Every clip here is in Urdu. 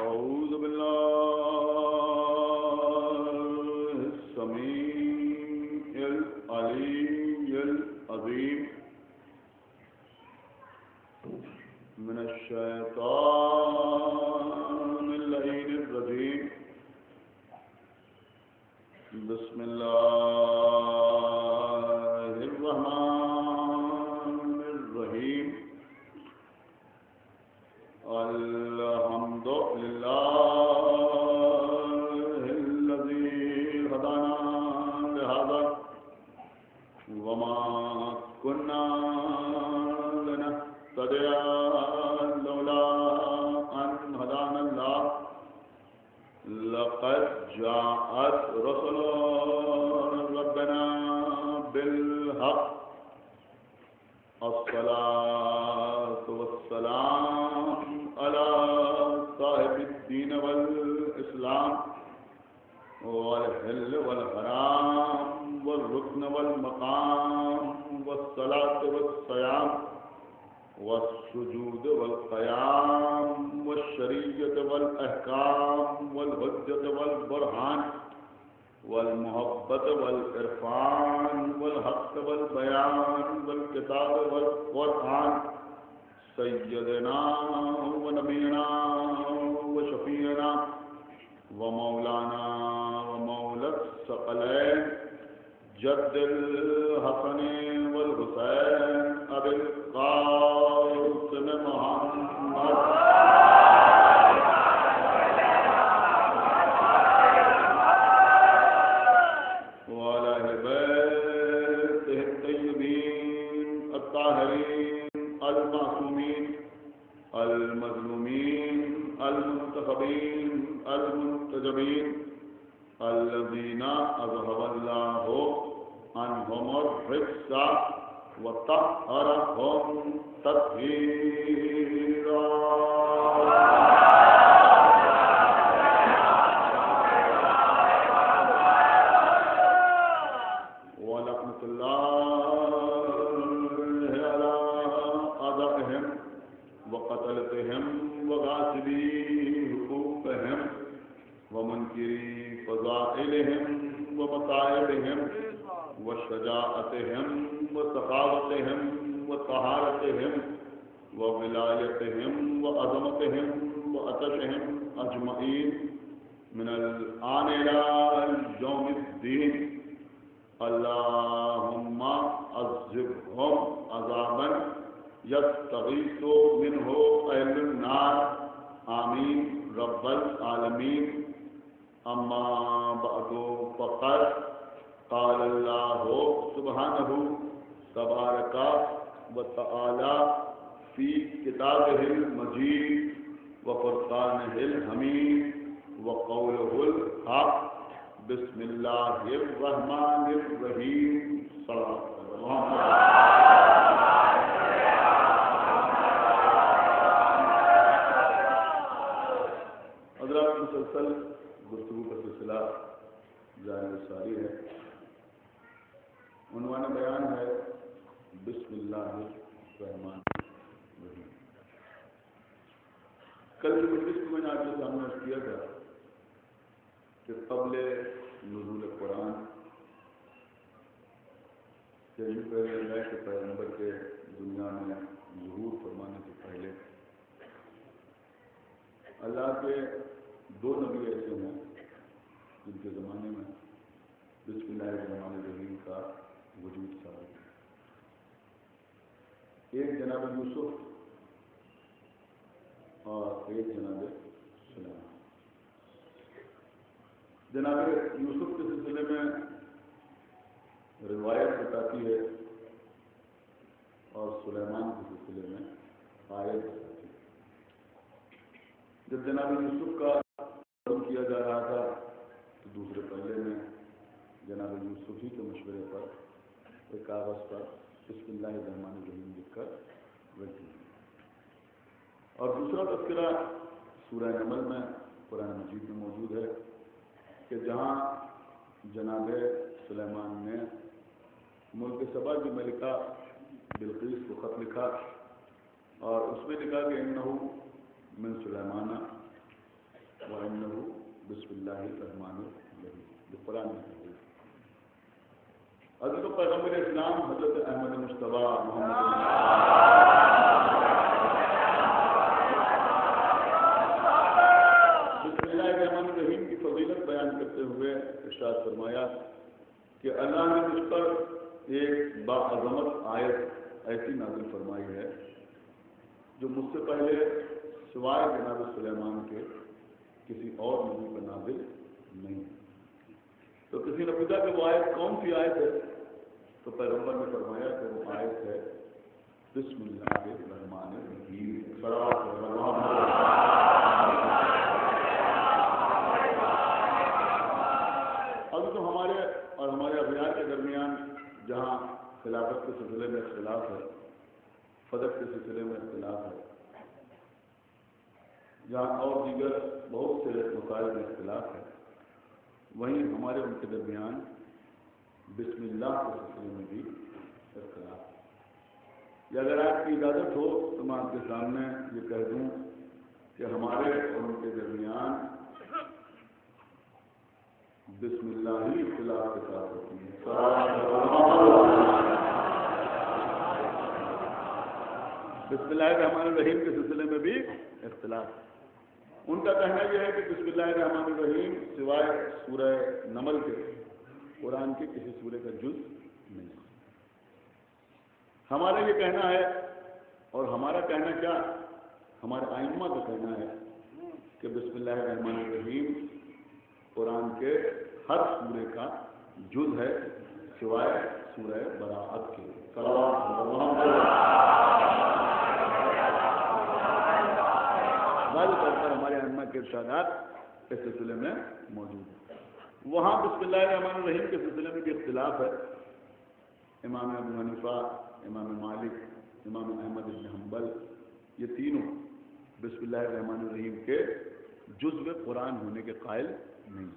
أعوذ بالله السميع العلي العظيم من الشيطان اللعين الرجيم. بسم الله الرحمن الرحيم. الحمد لله الذي هدانا لهذا وما كنا لنهتدي لولا أن هدانا الله. لقد جاءت رسل ربنا بالحق. الصلاة والسلام على صاحب الدين والإسلام والحل والحرام والركن والمقام والصلاة والصيام والسجود والقيام والشريعة والأحكام والحجة والبرهان والمحبة والعرفان والحق والبيان والكتاب والقرآن. سيدنا ونبينا وشفيعنا ومولانا ومولى الثقلين جد الحسن والحسين أبي القاسم محمد وعلى أهل بيته الطيبين الطاهرين المعصومين المظلومين المنتخبين المنتجبين الذين أذهب الله عنهم الرجس وطهرهم تطهيرا. ولعنة الله على أعدائهم وقتلتهم وغاصبي حقوقهم ومنكري فضائلهم ومصائبهم وشجاعتهم وسخاوتهم وطهارتهم وولايتهم وعظمتهم وعطشهم أجمعين من الآن إلى يوم الدين. اللهم عذبهم عذابا يستغيث منه أهل النار. آمين رب العالمين. أما بعد فقد قال الله سبحانه تبارك وتعالى في كتابه المجيد وفرقانه الحميد وقوله الحق. بسم الله الرحمن الرحيم. صلى الله عليه وسلم. حضرات مسلسل گفتگو کا سلسلہ جانب ساری ہے. عنوان بیان ہے بسم اللہ الرحمن الرحیم. کل کی مجلس کو میں نے آپ کے سامنے عرض کیا تھا کہ قبل نزول قرآن سے پہلے اللہ کے پیغمبر کے دنیا میں ظہور فرمانے سے پہلے اللہ کے دو نبی ایسے ہیں جن کے زمانے میں بسم اللہ الرحمن الرحیم کا وجود ثابت ہے. ایک جناب یوسف اور ایک جناب سلیمان. جناب یوسف کے سلسلے میں روایت بتاتی ہے اور سلیمان کے سلسلے میں آیت بتاتی ہے. جب جناب یوسف کا ذکر کیا جا رہا تھا تو دوسرے پہلے میں جناب یوسف ہی کے مشورے پر ایک کاغذ پر بسم اللہ الرحمن الرحیم لکھ کر رکھ دی. اور دوسرا تذکرہ سورہ نمل میں قرآن مجید میں موجود ہے کہ جہاں جناب سلیمان نے ملک سبا کی ملکہ بلقیس کو خط لکھا اور اس میں لکھا کہ انہو من سلیمانہ وَإِنَّهُ بسم اللہ الرحمن الرحیم، یہ قرآن میں ہے۔ حضرت پیغمبر اسلام حضرت احمد مصطفیٰ محمد بسم اللہ الرحمن الرحیم کی فضیلت بیان کرتے ہوئے ارشاد فرمایا کہ اللہ نے مجھ پر ایک باعظمت آیت ایسی نازل فرمائی ہے جو مجھ سے پہلے سوائے جناب سلیمان کے کسی اور نبی پر نازل نہیں۔ تو کسی نے پوچھا کہ وہ آیت کون سی آیت ہے؟ تو پیغمبر نے فرمایا کہ وہ آیت ہے بسم اللہ الرحمن الرحیم۔ اب تو ہمارے اور ہمارے اغیار کے درمیان جہاں خلافت کے سلسلے میں اختلاف ہے، فدق کے سلسلے میں اختلاف ہے، جہاں اور دیگر بہت سے مسائل میں اختلاف ہے، وہیں ہمارے ان کے درمیان بسم اللہ کے سلسلے میں بھی اختلاف ہے۔ یا اگر آپ کی اجازت ہو تو میں آپ کے سامنے یہ کہہ دوں کہ ہمارے اور ان کے درمیان بسم اللہ ہی اختلاف کے ساتھ ہوتی ہے۔ بسم اللہ الرحمن الرحیم کے سلسلے میں بھی اختلاف ہے۔ ان کا کہنا یہ ہے کہ بسم اللہ الرحمن الرحیم سوائے سورہ نمل کے قرآن کے کسی سورے کا جز نہیں۔ ہمارا یہ کہنا ہے، اور ہمارا کہنا کیا، ہمارے ائمہ کا کہنا ہے کہ بسم اللہ الرحمن الرحیم قرآن کے ہر سورے کا جز ہے سوائے سورہ براءت کے۔ طور پر ہمارے ائمہ کے ارشادات اس سلسلے میں موجود ہیں۔ وہاں بسم اللہ الرحمن الرحیم کے سلسلے میں بھی اختلاف ہے۔ امام ابو حنیفہ، امام مالک، امام احمد بن حنبل، یہ تینوں بسم اللہ الرحمن الرحیم کے جزو قرآن ہونے کے قائل نہیں،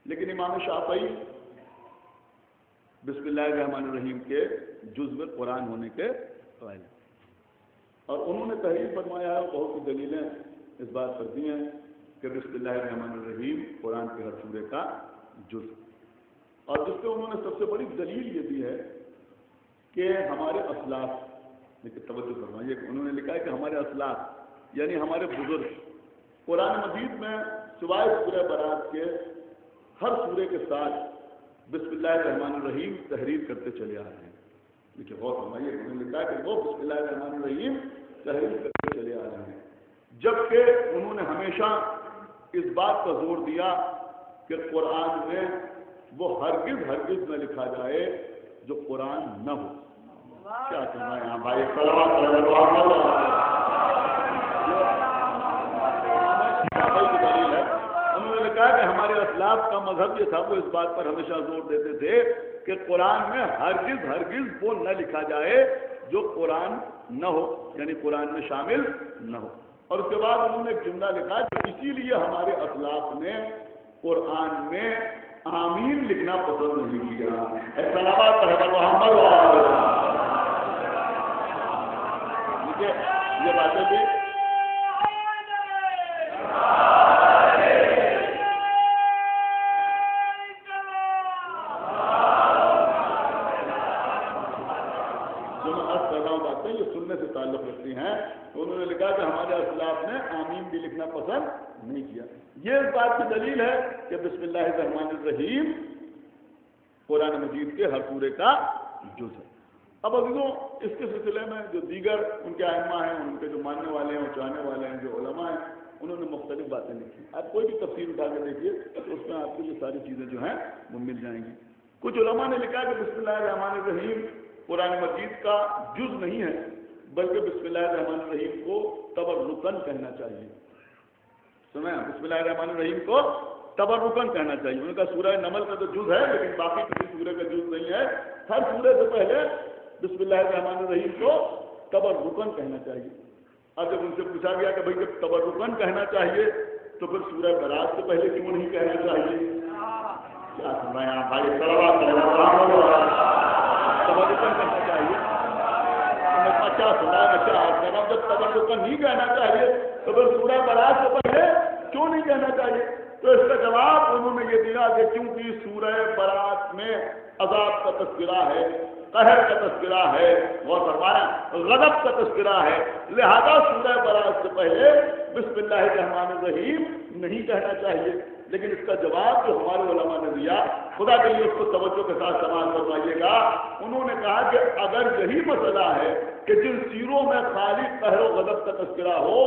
لیکن امام شافعی بسم اللہ الرحمن الرحیم کے جزو قرآن ہونے کے قائل ہیں، اور انہوں نے تحریر فرمایا ہے، بہت سی دلیلیں اس بات پر دی ہیں کہ بسم اللہ الرحمن الرحیم قرآن کے ہر سورے کا جز، اور جس پہ انہوں نے سب سے بڑی دلیل یہ دی ہے کہ ہمارے اسلاف، لیکن توجہ فرمائیے کہ انہوں نے لکھا ہے کہ ہمارے اسلاف یعنی ہمارے بزرگ قرآن مجید میں سوائے سورہ برات کے ہر سورے کے ساتھ بسم اللہ الرحمن الرحیم تحریر کرتے چلے آ رہے ہیں۔ دیکھیے غور فرمائیے، انہوں نے لکھا ہے کہ وہ بسم اللہ الرحمن الرحیم تحریر کرتے چلے آ رہے ہیں، جبکہ انہوں نے ہمیشہ اس بات پر زور دیا کہ قرآن میں وہ ہرگز نہ لکھا جائے جو قرآن نہ ہو۔ کیا کہنا ہے یہاں بھائی؟ دلیل ہے، انہوں نے کہا کہ ہمارے اسلاف کا مذہب یہ تھا، وہ اس بات پر ہمیشہ زور دیتے تھے کہ قرآن میں ہرگز وہ نہ لکھا جائے جو قرآن نہ ہو، یعنی قرآن میں شامل نہ ہو۔ اور اس کے بعد انہوں نے ایک جملہ لکھا کہ اسی لیے ہمارے اسلاف نے قرآن میں آمین لکھنا پسند نہیں کیا۔ یہ باتیں بھی یہ سننے سے تعلق رکھتی ہیں، تو انہوں نے لکھا کہ ہمارے اسلاف نے آمین بھی لکھنا پسند نہیں کیا۔ یہ اس بات کی دلیل ہے کہ بسم اللہ الرحمن الرحیم قرآن مجید کے ہر سورے کا جز ہے۔ اب عزیزوں، اس کے سلسلے میں جو دیگر ان کے ائمہ ہیں، ان کے جو ماننے والے ہیں اور چاہنے والے ہیں، جو علماء ہیں، انہوں نے مختلف باتیں لکھی۔ آپ کوئی بھی تفسیر اٹھا کے دیکھیے تو اس میں آپ کو یہ ساری چیزیں جو ہیں وہ مل جائیں گی۔ کچھ علماء نے لکھا کہ بسم اللہ الرحمن الرحیم قرآن مجید کا جز نہیں ہے، بلکہ بسم اللہ الرحمن الرحیم کو تبرکاً کہنا چاہیے۔ سنیں، بسم اللہ الرحمن الرحیم کو تبرکاً کہنا چاہیے۔ انہوں نے کہا سورہ نمل کا تو جز ہے، لیکن باقی کسی سورے کا جز نہیں ہے۔ ہر سورے سے پہلے بسم اللہ الرحمن الرحیم کو تبرکاً کہنا چاہیے۔ اب جب ان سے پوچھا گیا کہ بھائی جب تبرکاً کہنا چاہیے تو پھر سورہ برات سے پہلے کیوں نہیں کہنا چاہیے؟ کیا سن رہے ہیں آپ بھائی؟ تبرکاً کہنا چاہیے۔ 50 ہزار جب تبرکاً نہیں کہنا چاہیے تو پھر سورہ برات سے پہلے کیوں نہیں کہنا چاہیے؟ تو اس کا جواب انہوں نے یہ دیا کہ کیونکہ سورہ برات میں عذاب کا تذکرہ ہے، قہر کا تذکرہ ہے، اور فرمایا غضب کا تذکرہ ہے، لہذا سورہ برات سے پہلے بسم اللہ الرحمن الرحیم نہیں کہنا چاہیے۔ لیکن اس کا جواب جو ہمارے علماء نے دیا، خدا کے لیے اس کو توجہ کے ساتھ سماعت فرمائیے گا، انہوں نے کہا کہ اگر یہی مسئلہ ہے کہ جن سیروں میں خالی قہر و غضب کا تذکرہ ہو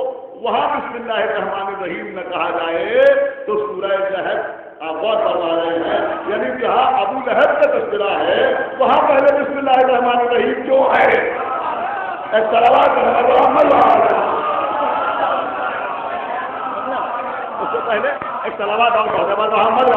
وہاں بسم اللہ الرحمن الرحیم نہ کہا جائے تو سورہ لہب آپ غور فرما رہے ہیں، یعنی جہاں ابو لہب کا تذکرہ ہے وہاں پہلے بسم اللہ الرحمن الرحیم کیوں ہے؟ ایک صلوات محمد اس سے پہلے ایک صلوات اور محمد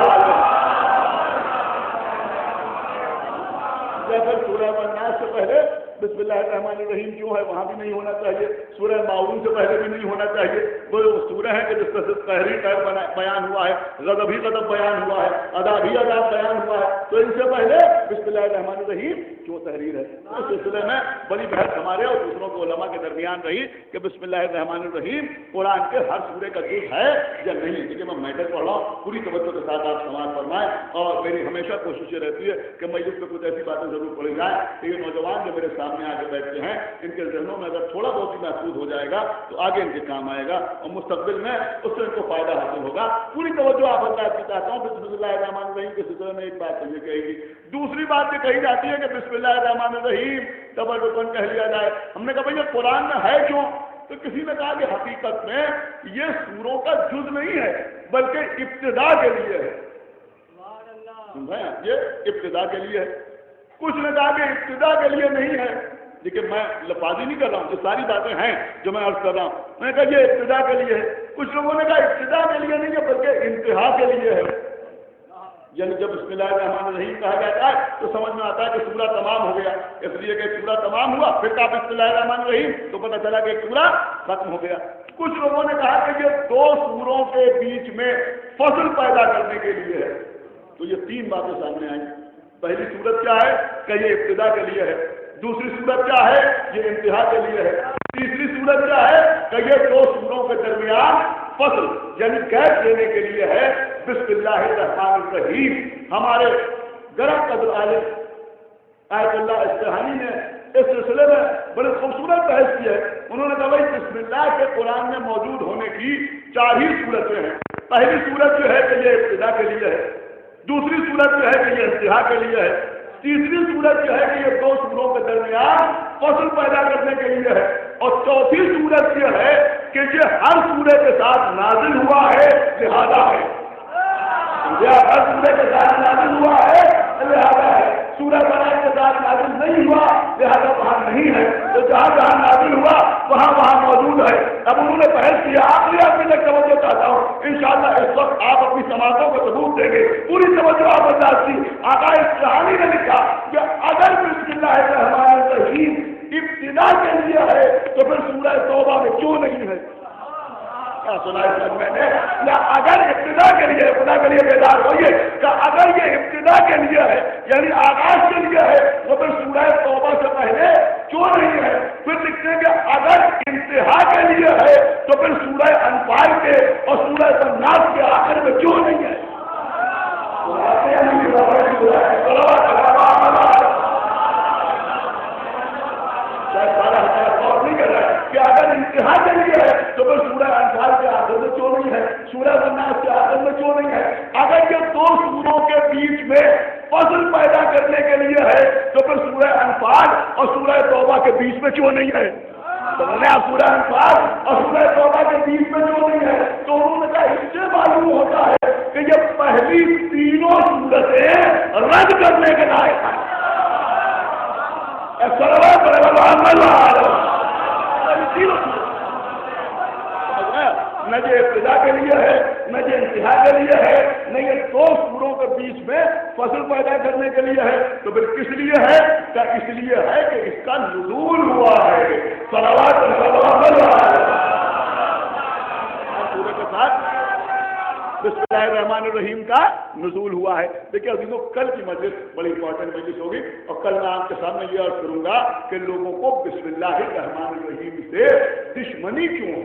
جیسے سورہ الناس سے پہلے بسم اللہ الرحمن الرحیم کیوں ہے وہاں بھی نہیں ہونا چاہیے، سورہ معون سے پہلے بھی نہیں ہونا چاہیے۔ وہ سورہ ہے کہ جس کا صرف قہری قہر بیان ہوا ہے، غضب ہی غضب بیان ہوا ہے، عذاب ہی عذاب بیان ہوا ہے، تو ان سے پہلے بسم اللہ الرحمن الرحیم کیوں تحریر ہے؟ اس سلسلے میں بڑی بحث ہمارے اور دوسروں کے علماء کے درمیان رہی کہ بسم اللہ الرحمن الرحیم قرآن کے ہر سورے کا جز ہے یا نہیں۔ دیکھیے میں میٹر پڑھ رہا ہوں، پوری توجہ کے ساتھ آپ سماعت فرمائیں، اور میری ہمیشہ کوشش یہ رہتی ہے کہ مجلس میں کچھ ایسی باتیں ضرور پڑھی جائیں کہ یہ نوجوان جو میرے سامنے آگے بیٹھتے ہیں ان کے ذہنوں میں اگر تھوڑا بہت ہی محفوظ ہو جائے گا تو آگے ان کے کام آئے گا اور مستقبل میں اس سے ان کو فائدہ حاصل ہوگا۔ پوری توجہ آپ کی چاہتا ہوں۔ بسم اللہ الرحمن الرحیم کے سلسلے میں ایک بات یہ کہے گی، دوسری بات یہ کہی جاتی ہے کہ بسم اللہ الرحمن الرحیم تبرکن کہہ لیا جائے۔ ہم نے کہا بھائی یہ قرآن میں ہے کیوں؟ تو کسی نے کہا کہ حقیقت میں یہ سوروں کا جز نہیں ہے بلکہ ابتدا کے لیے ہے، یہ ابتدا کے لیے ہے۔ کچھ نے کہا کہ ابتدا کے لیے نہیں ہے، لیکن میں لفاظی نہیں کر رہا ہوں، یہ ساری باتیں ہیں جو میں عرض کر رہا ہوں۔ میں نے کہا یہ ابتدا کے لیے ہے، کچھ لوگوں نے کہا ابتدا کے لیے نہیں ہے بلکہ انتہا کے لیے ہے، یعنی جب بسم اللہ الرحمن الرحیم کہا جاتا ہے تو سمجھ میں آتا ہے کہ سورہ تمام ہو گیا، اس لیے کہ سورہ تمام ہوا پھر کہا بسم اللہ الرحمن الرحیم تو پتہ چلا کہ سورہ ختم ہو گیا۔ کچھ لوگوں نے کہا کہ یہ دو سوروں کے بیچ میں فصل پیدا کرنے کے لیے ہے۔ تو یہ تین باتیں سامنے آئیں۔ پہلی صورت کیا ہے کہ یہ ابتدا کے لیے ہے، دوسری صورت کیا ہے یہ انتہا کے لیے ہے، تیسری صورت کیا ہے کہ یہ دو سوروں کے درمیان فصل یعنی گیپ دینے کے لیے ہے۔ بسم اللہ الرحمن الرحیم ہمارے گرم قدر عالم آیت اللہ اصفہانی نے اس سلسلے میں بڑے خوبصورت بحث کی ہے۔ انہوں نے کہا بھائی بسم اللہ کے قرآن میں موجود ہونے کی چار ہی صورتیں ہیں۔ پہلی صورت جو ہے کہ یہ ابتدا کے لیے ہے، دوسری صورت جو ہے کہ یہ انتہا کے لیے ہے، تیسری صورت جو ہے کہ یہ دو سوروں کے درمیان فصل پیدا کرنے کے لیے ہے، اور چوتھی صورت یہ ہے کہ یہ ہر سورے کے ساتھ نازل ہوا ہے لہذا ہے، یہ ہر سورے کے ساتھ نازل ہوا ہے لہذا ہے۔ سورہ برات کے ساتھ نازل نہیں ہوا لہذا وہاں نہیں ہے، تو جہاں جہاں نازل ہوا وہاں وہاں موجود ہے۔ اب انہوں نے بحث کیا، آخری آپ میں توجہ چاہتا ہوں، انشاءاللہ اس وقت آپ اپنی سماعتوں کو ثبوت دیں گے، پوری توجہ آپ برداشت کی۔ آقا اصفہانی نے لکھا کہ اگر بسم اللہ الرحمن الرحیم ابتدا کے لیے ہے تو پھر سورہ توبہ میں کیوں نہیں ہے؟ سنا میں نے اگر ابتدا کے لیے خدا کے لیے بیدار ہوئیے کہ اگر یہ ابتدا کے لیے ہے یعنی آغاز کے لیے ہے تو پھر سورہ توبہ سے پہلے کیوں نہیں ہے؟ پھر لکھتے ہیں کہ اگر انتہا کے لیے ہے تو پھر سورہ انفال کے اور سورہ الناس کے آخر میں کیوں نہیں ہے؟ کہ اگر انتہا کے لیے ہے تو پھر سورہ انفال کے آخر میں کیوں نہیں ہے؟ سورہ الناس کے آخر میں کیوں نہیں ہے؟ اگر یہ دو سوروں کے بیچ میں فصل پیدا کرنے کے لیے ہے تو پھر سورہ انفال اور سورہ توبہ کے بیچ میں کیوں نہیں ہے؟ سورہ انفال اور سورہ توبہ کے بیچ میں کیوں نہیں ہے؟ تو انہوں نے کہا اس سے معلوم ہوتا ہے کہ یہ پہلی تینوں صورتیں رد کرنے کے لائق ہیں۔ نہ یہ ابتدا کے لیے ہے نہ یہ انتہا کے لیے ہے نہ یہ دو سوروں کے بیچ میں فصل پیدا کرنے کے لیے ہے، تو پھر کس لیے ہے؟ کہ اس لیے ہے کہ اس کا نزول ہوا ہے۔ صلوات سورے کے ساتھ بسم اللہ الرحمن الرحیم کا نزول ہوا ہے۔ دیکھیے عزیزوں کل کی مجلس بڑی امپورٹنٹ مجلس ہوگی اور کل میں آپ کے سامنے یہ عرض کروں گا کہ لوگوں کو بسم اللہ الرحمن الرحیم سے دشمنی کیوں ہے۔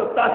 87,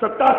87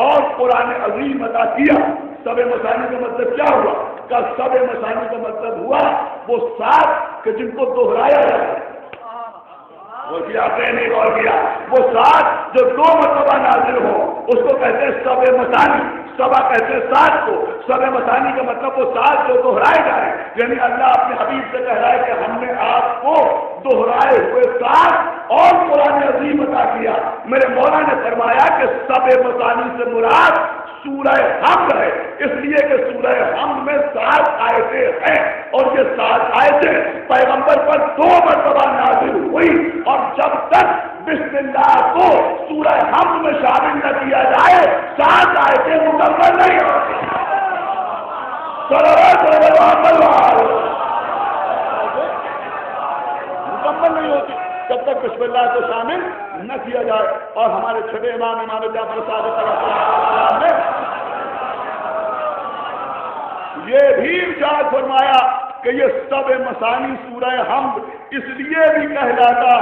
اور قرآن عظیم عطا کیا. سب مثانی کا مطلب کیا ہوا؟ کہ سب مثانی کا مطلب ہوا وہ سات کہ جن کو دوہرایا جائے. غور کیا آپ نے نہیں غور کیا؟ وہ سات جو دو مرتبہ نازل ہو اس کو کہتے ہیں سب مثانی. سبا کہتے ہیں سات کو. سب مثانی کا مطلب وہ سات جو دوہرائے جائے. یعنی اللہ اپنے حبیب سے کہہ رہا ہے کہ ہم نے آپ کو دوہرائے ہوئے سات اور قرآن عظیم عطا کیا. میرے مولا نے فرمایا کہ سب مثانی سے مراد سورہ حمد ہے، اس لیے کہ سورہ حمد میں 7 آیتیں ہیں اور یہ 7 آیتیں پیغمبر پر 2 مرتبہ نازل ہوئی. اور جب تک بسم اللہ کو سورہ حمد میں شامل نہ کیا جائے 7 آیتیں مکمل نہیں ہوتی. مکمل نہیں ہوتی جب تک بسم اللہ کو شامل نہ کیا جائے. اور ہمارے چھٹے امام جعفر صادق نے یہ بھی ارشاد فرمایا کہ یہ سب مثانی سورہ حمد اس لیے بھی کہلاتا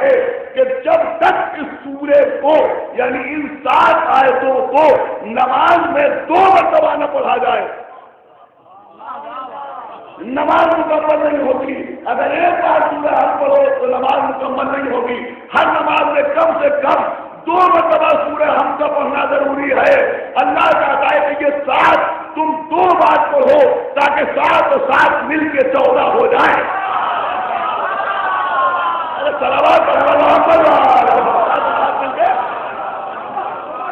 ہے کہ جب تک اس سورے کو یعنی ان 7 آیتوں کو نماز میں 2 مرتبہ نہ پڑھا جائے نماز مکمل نہیں ہوتی. اگر ایک بار سورہ حمد پڑھو تو نماز مکمل نہیں ہوگی. ہر نماز میں کم سے کم 2 مرتبہ سورہ حمد کا پڑھنا ضروری ہے. اللہ چاہتا ہے کہ یہ 7 تم 2 بار پڑھو تاکہ 7 اور 7 مل کے 14 ہو جائے. صلوات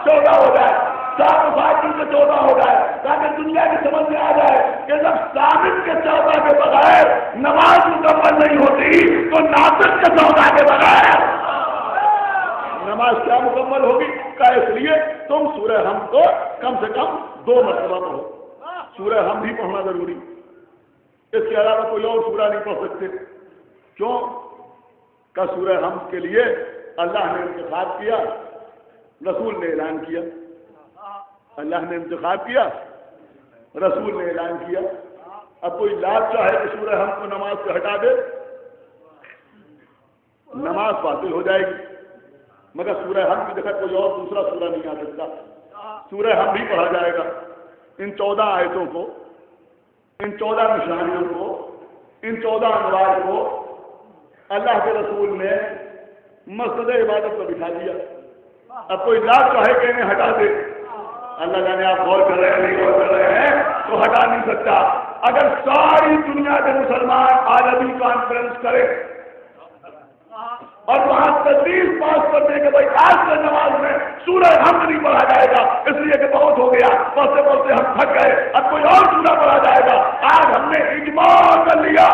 14 ہو جائے. 7 اور 7 مل کے 14 ہو جائے تاکہ دنیا کی سمجھ میں آ جائے کہ جب ثابت کے 14 کے بغیر نماز مکمل نہیں ہوتی تو ناطق کے 14 کے بغیر نماز کیا مکمل ہوگی. کا اس لیے تم سورہ حمد کو کم سے کم 2 مرتبہ پڑھو. سورہ حمد ہی پڑھنا ضروری. اس کے علاوہ کوئی اور سورہ نہیں پڑھ سکتے. کیوں؟ کہ سورہ حمد کے لیے اللہ نے انتخاب کیا، رسول نے اعلان کیا. اللہ نے انتخاب کیا، رسول نے اعلان کیا. اب کوئی لاز چاہے کہ سورہ حمد کو نماز سے ہٹا دے، نماز باطل ہو جائے گی. مگر سورہ حمد کی جگہ کوئی اور دوسرا سورہ نہیں آ سکتا. سورہ حمد ہی پڑھا جائے گا. ان 14 آیتوں کو، ان 14 نشانیوں کو، ان 14 انوار کو اللہ کے رسول نے مسجد عبادت پر بٹھا دیا. اب کوئی لاز چاہے کہ انہیں ہٹا دے، اللہ جانے آپ غور کر رہے ہیں نہیں غور کر رہے ہیں تو ہٹا نہیں سکتا. اگر ساری دنیا کے مسلمان عالمی کانفرنس کرے اور وہاں تدریس پاس کرنے کے بھائی آج سے نماز میں سورہ حمد نہیں پڑھا جائے گا اس لیے کہ بہت ہو گیا، پڑھتے پڑھتے ہم تھک گئے، اب کوئی اور سورہ پڑھا جائے گا. آج ہم نے اجماع کر لیا،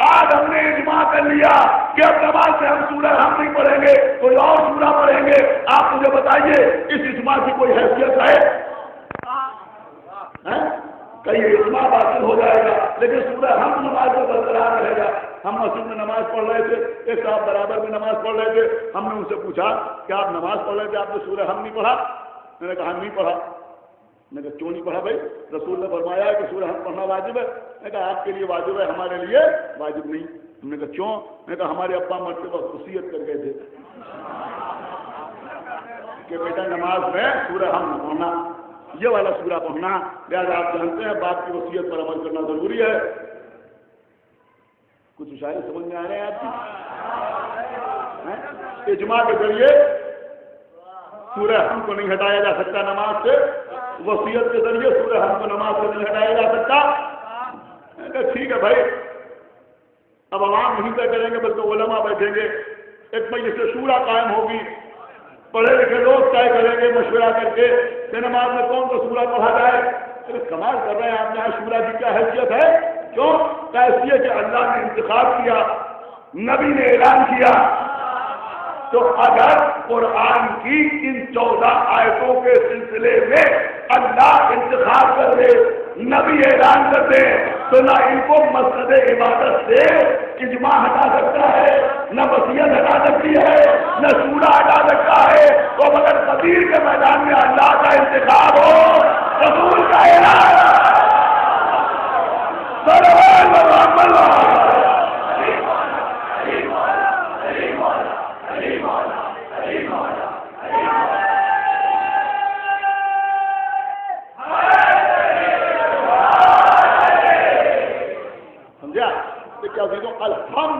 آج ہم نے اجماع کر لیا کہ اب نماز میں ہم سورہ حمد نہیں پڑھیں گے، کوئی اور سورہ پڑھیں گے. آپ مجھے بتائیے اس اجماع کی کوئی حیثیت ہے؟ کہیں اجماع باطل ہو جائے گا لیکن سورہ حمد نماز میں برقرار رہے گا. ہم مسجد میں نماز پڑھ رہے تھے، ایک صاحب برابر میں نماز پڑھ رہے تھے. ہم نے ان سے پوچھا کہ آپ نماز پڑھ رہے تھے، آپ نے سورہ حمد نہیں پڑھا؟ میں نے کہا نہیں پڑھا. میں نے کہا کیوں نہیں پڑھا بھائی؟ رسول نے فرمایا ہے کہ سورہ حمد پڑھنا واجب ہے. میں نے کہا آپ کے لیے واجب ہے، ہمارے لیے واجب نہیں. ہم نے کہا کیوں؟ میں نے کہا ہمارے ابا مرتے وقت وصیت کر گئے تھے کہ بیٹا نماز میں سورہ حمد پڑھنا، یہ والا سورہ پڑھنا. لہٰذا آپ جانتے ہیں باپ کی وصیت پر عمل کرنا ضروری ہے. کچھ اشارے سمجھ میں آ رہے ہیں آپ کی؟ اجماع کے ذریعے سورہ حمد کو نہیں ہٹایا جا سکتا نماز سے، وصیت کے ذریعے سورہ حمد کو نماز سے نہیں ہٹایا جا سکتا. ٹھیک ہے بھائی، اب عوام نہیں طے کریں گے بلکہ علماء بیٹھیں گے، ایک مجلس شورا قائم ہوگی، پڑھے لکھے لوگ طے کریں گے مشورہ کر کے کہ نماز میں کون سا سورہ پڑھا جائے. کمال کر رہے ہیں آپ نے، شورا کی کیا حیثیت ہے؟ کیوں؟ اس لیے کہ اللہ نے انتخاب کیا، نبی نے اعلان کیا. تو اگر قرآن کی ان 14 آیتوں کے سلسلے میں اللہ انتخاب کر دے، نبی اعلان کر دے، تو نہ ان کو مسجد عبادت سے اجماع ہٹا سکتا ہے، نہ وصیت ہٹا سکتی ہے، نہ سورہ ہٹا سکتا ہے. تو مگر قدیر کے میدان میں اللہ کا انتخاب ہو، رسول کا اعلان،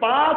5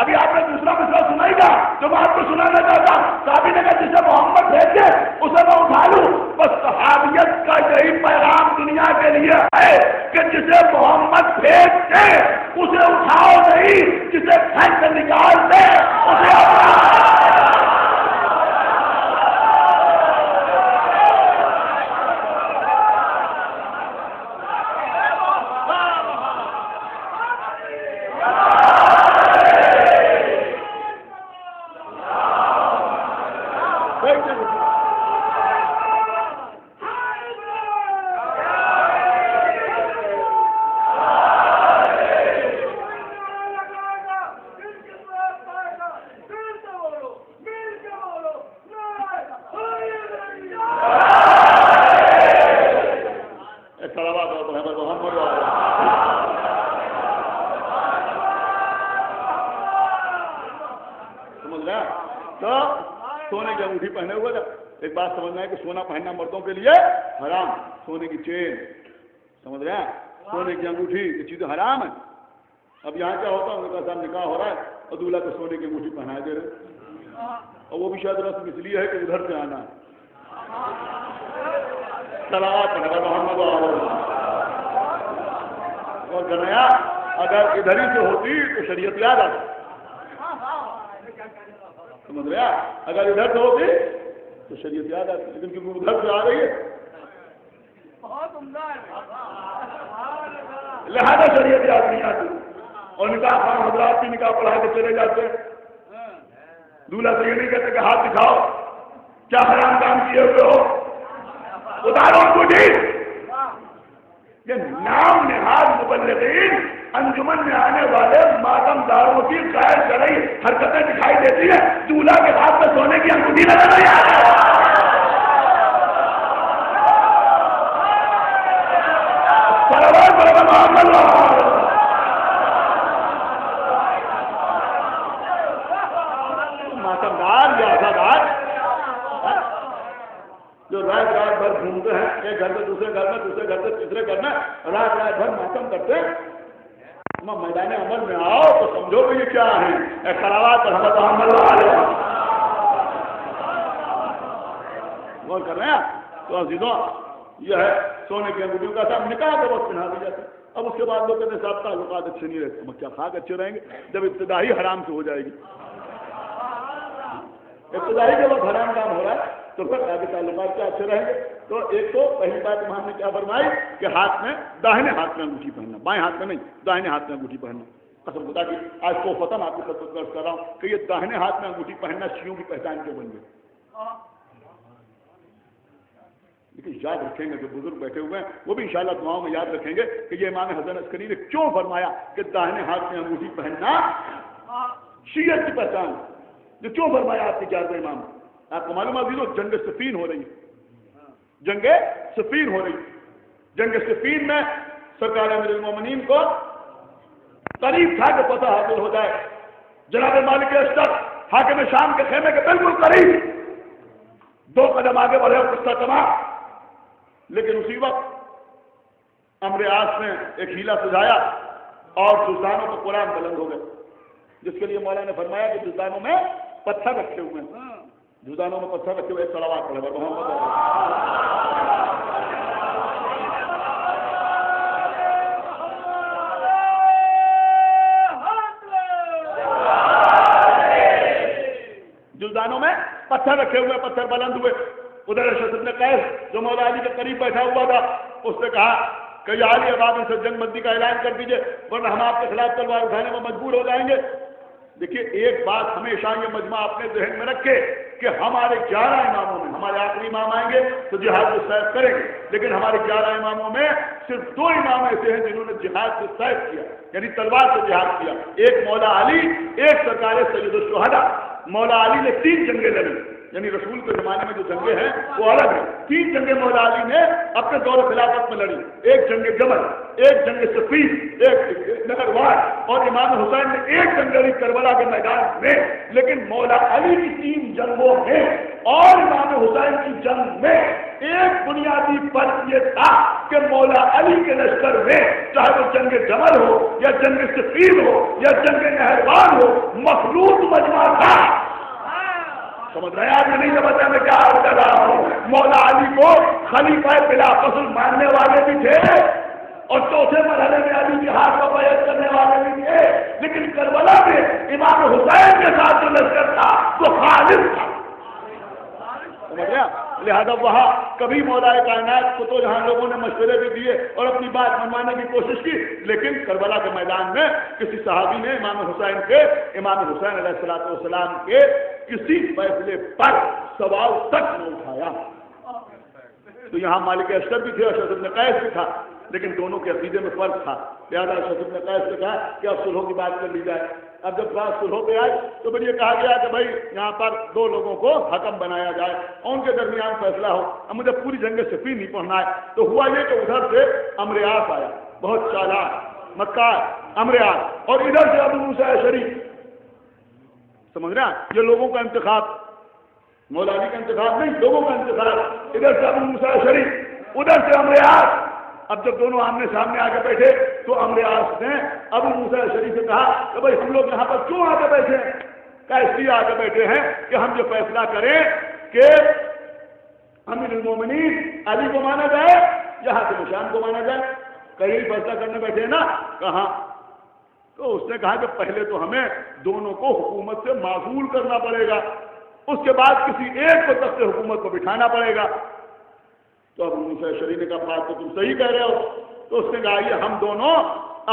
ابھی آپ نے دوسرا مسئلہ سنائی گا جو میں آپ کو سنانا چاہتا ہوں. صحابی نے کہا جسے محمد بھیجے اسے میں اٹھا لوں. بس صحابیت کا یہی پیغام دنیا کے لیے ہے کہ جسے محمد بھیجتے اسے اٹھاؤ نہیں, جسے پھینک کر نکال دے اسے سونا پہننا مردوں کے لیے حرام, سونے کی چین سمجھ رہے ہیں, سونے کی انگوٹھی, یہ چیزیں حرام ہیں. اب یہاں کیا ہوتا ہے, ان کا صاحب نکاح ہو رہا ہے اور دولہا کو سونے کی انگوٹھی پہنا دے رہے, اور وہ بھی شاید رسم اس لیے ہے کہ ادھر سے آنا ہے. صلوات محمد اور گنیا اگر ادھر ہی سے ہوتی تو شریعت یاد آتی, سمجھ رہے ہیں, اگر ادھر سے ہوتی تو شریعت یاد آتی, لیکن کیونکہ ادھر سے آ رہی ہے لہذا شریعت یاد نہیں آتی. اور نکاح خان حضرات بھی نکاح پڑھا کے چلے جاتے ہیں, دولہا سے یہ نہیں کہتے کہ ہاتھ دکھاؤ کیا حرام کام کیے ہوئے ہو, اتارو انگوٹھی. یہ نام نہاد مبلغین انجمن میں آنے والے ماتم داروں کی غیر شرعی حرکتیں دکھائی دیتی ہیں, دولہا کے ہاتھ میں سونے کی انگوٹھی نظر نہیں آتی. ماتم دار یا آزادار جو رات رات بھر گھومتے ہیں, ایک گھر سے دوسرے گھر میں, دوسرے گھر سے تیسرے گھر میں رات رات بھر ماتم کرتے ہیں, میدان عمل میں آؤ تو سمجھو کہ یہ کیا ہے. خلاوات غور کر رہے ہیں. تو عزیزوں یہ ہے سونے کی انگوٹھیوں کا صاحب نکاح کے وقت پہنا دی جاتا ہے. اب اس کے بعد لوگ کہتے ہیں صاحب تعلقات اچھے نہیں رہتے. کیا خاک اچھے رہیں گے جب ابتدائی حرام سے ہو جائے گی. ابتدائی کے وقت حرام کام ہو رہا ہے تو پھر آگے تعلقات کیا اچھے رہیں گے. تو ایک تو پہلی بات امام نے کیا فرمائی کہ ہاتھ میں, داہنے ہاتھ میں انگوٹھی پہننا, بائیں ہاتھ میں نہیں, داہنے ہاتھ میں انگوٹھی پہننا. قسم خدا کی آج کو فتن آپ کو درج کر رہا ہوں کہ یہ داہنے ہاتھ میں انگوٹھی پہننا شیعوں کی پہچان کیوں بن گئی. لیکن یاد رکھیں گے جو بزرگ بیٹھے ہوئے ہیں وہ بھی انشاءاللہ دعاؤں میں یاد رکھیں گے کہ یہ امام حسن عسکری نے کیوں فرمایا کہ داہنے ہاتھ میں انگوٹھی پہننا شیعت کی پہچان, جو کیوں فرمایا آپ کے چار امام. آپ کو معلوم ہے جنگ صفین ہو رہی, جنگ صفین ہو رہی. جنگ صفین میں سرکار امیر المومنین کو قریب تھا کہ پتہ حاصل ہو جائے. جناب مالک اشرف حاکم شام کے خیمے کے بالکل قریب, 2 قدم آگے بڑھے اور قصہ تمام. لیکن اسی وقت امر عاص نے ایک ہیلا سجایا اور جزدانوں کے قرآن بلند ہو گئے, جس کے لیے مولا نے فرمایا کہ جزدانوں میں پتھر رکھے ہوئے ہیں, جزدانوں میں پتھر رکھے ہوئے. صلوات پڑھے جزدانوں میں پتھر رکھے ہوئے, پتھر بلند ہوئے. ادھر ارشد ابن قیس جو مولا علی کے قریب بیٹھا ہوا تھا, اس نے کہا کہ یا علی اب آپ ان سے جنگ بندی کا اعلان کر دیجئے ورنہ ہم آپ کے خلاف تلوار اٹھانے میں مجبور ہو جائیں گے. دیکھیے ایک بات ہمیشہ یہ مجمع اپنے ذہن میں رکھے کہ ہمارے 11 اماموں میں, ہمارے آخری امام آئیں گے تو جہاد سے سیف کریں گے, لیکن ہمارے 11 اماموں میں صرف 2 امام ایسے ہیں جنہوں نے جہاد سے سیف کیا, یعنی تلوار سے جہاد کیا. ایک مولا علی, ایک سرکار سید الشہداء. مولا علی نے 3 جنگیں لڑی, یعنی رسول کے زمانے میں جو جنگیں ہیں وہ الگ ہیں. 3 جنگیں مولا علی نے اپنے دور خلافت میں لڑی. ایک جنگ جمل, ایک جنگ صفین, ایک نہروان, اور امام حسین نے ایک جنگ لڑی کربلا کے میدان میں. لیکن مولا علی کی 3 جنگوں میں اور امام حسین کی جنگ میں ایک بنیادی فرق یہ تھا کہ مولا علی کے لشکر میں چاہے وہ جنگ جمل ہو یا جنگ صفین ہو یا جنگ نہروان ہو, مخلوط مجمع تھا. سمجھ رہے ہیں آپ نے؟ نہیں سمجھتے میں کیا کر رہا ہوں. مولا علی کو خلیفہ بلا فصل ماننے والے بھی تھے اور چوتھے مرحلے میں علی جہاد کو بیعت کرنے والے بھی تھے, لیکن کربلا میں امام حسین کے ساتھ جو لشکر تھا وہ خالص تھا. سمجھ رہے ہیں؟ لہذا وہاں کبھی مولا کائنات کو تو جہاں لوگوں نے مشورے بھی دیے اور اپنی بات منوانے کی کوشش کی, لیکن کربلا کے میدان میں کسی صحابی نے امام حسین علیہ السلام کے کسی فیصلے پر سوال تک نہ اٹھایا. تو یہاں مالک اشرف بھی تھے, اشرف بن قیس بھی تھا, لیکن دونوں کے عقیدے میں فرق تھا. لہٰذا اشرف بن قیس نے کہا کہ اب صلحوں کی بات کر لی جائے. اب جب بات صلحوں پہ آئی تو پھر یہ کہا گیا کہ بھائی یہاں پر دو لوگوں کو حکم بنایا جائے اور ان کے درمیان فیصلہ ہو. اب مجھے پوری جنگ صفین نہیں پڑھنا ہے. تو ہوا یہ کہ ادھر سے عمرو عاص آیا, بہت چالاک مکار عمرو عاص, اور ادھر سے ابو موسیٰ اشعری. سمجھ رہے ہیں؟ یہ لوگوں کا انتخاب, مولا علی کا انتخاب نہیں, لوگوں کا انتخاب. ادھر سے ابو موسیٰ اشعری, ادھر سے عمرو عاص. اب جب دونوں آمنے سامنے آ کے بیٹھے تو عمرو عاص نے ابو موسیٰ اشعری سے کہا کہ بھائی ہم لوگ یہاں پر کیوں آ کے بیٹھے ہیں؟ کیا اس لیے آ کے بیٹھے ہیں کہ ہم یہ فیصلہ کریں کہ امیر المومنین علی کو مانا جائے یا حاکم شام کو مانا جائے. کہیں فیصلہ کرنے بیٹھے ہیں نا, کہاں؟ تو اس نے کہا کہ پہلے تو ہمیں دونوں کو حکومت سے معزول کرنا پڑے گا, اس کے بعد کسی ایک کو تخت حکومت کو بٹھانا پڑے گا. تو ابو موسیٰ اشعری نے کہا بات تو تم صحیح کہہ رہے ہو. تو اس نے کہا یہ ہم دونوں